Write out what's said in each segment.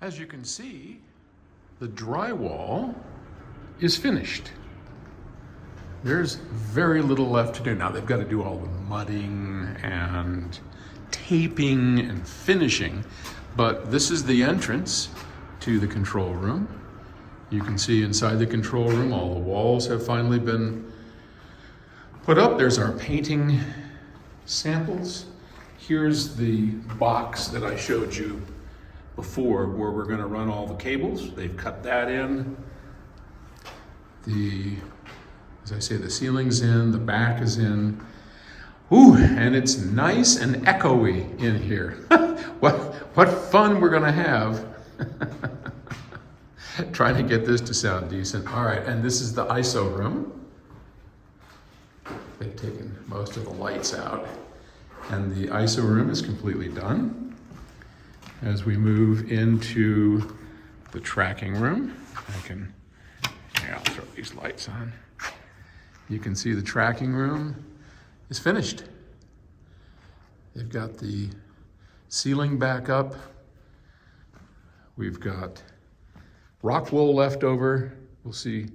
As you can see, the drywall is finished. There's very little left to do. Now they've got to do all the mudding and taping and finishing, but this is the entrance to the control room. You can see inside the control room, all the walls have finally been put up. There's our painting samples. Here's the box that I showed you before where we're going to run all the cables. They've cut that in. As I say, the ceiling's in, the back is in. Ooh, and it's nice and echoey in here. What fun we're gonna have trying to get this to sound decent. All right, and this is the ISO room. They've taken most of the lights out, and the ISO room is completely done. As we move into the tracking room, I'll throw these lights on. You can see the tracking room is finished. They've got the ceiling back up. We've got rock wool left over. We'll see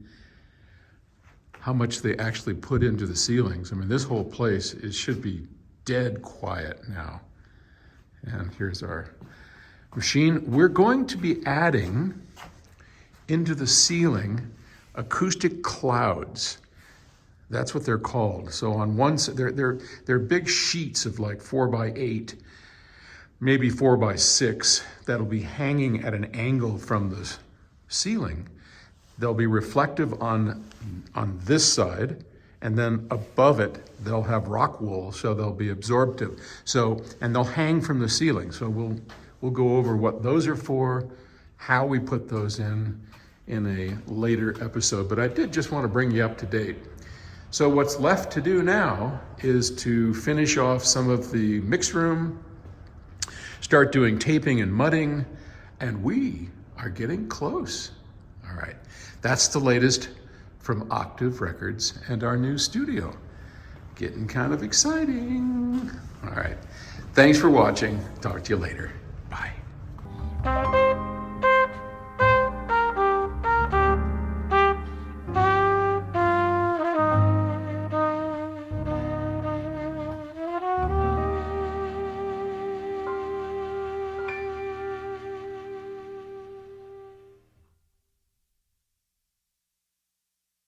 how much they actually put into the ceilings. I mean, this whole place should be dead quiet now. And here's our machine. We're going to be adding into the ceiling Acoustic Clouds. That's what they're called. So on one side, they're big sheets of like 4x8, maybe 4x6, that'll be hanging at an angle from the ceiling. They'll be reflective on this side, and then above it, they'll have rock wool, so they'll be absorptive. And they'll hang from the ceiling. So we'll go over what those are for, how we put those in a later episode. But I did just want to bring you up to date. So what's left to do now is to finish off some of the mix room, start doing taping and mudding, and we are getting close. All right, that's the latest from Octave Records and our new studio. Getting kind of exciting. All right, thanks for watching. Talk to you later.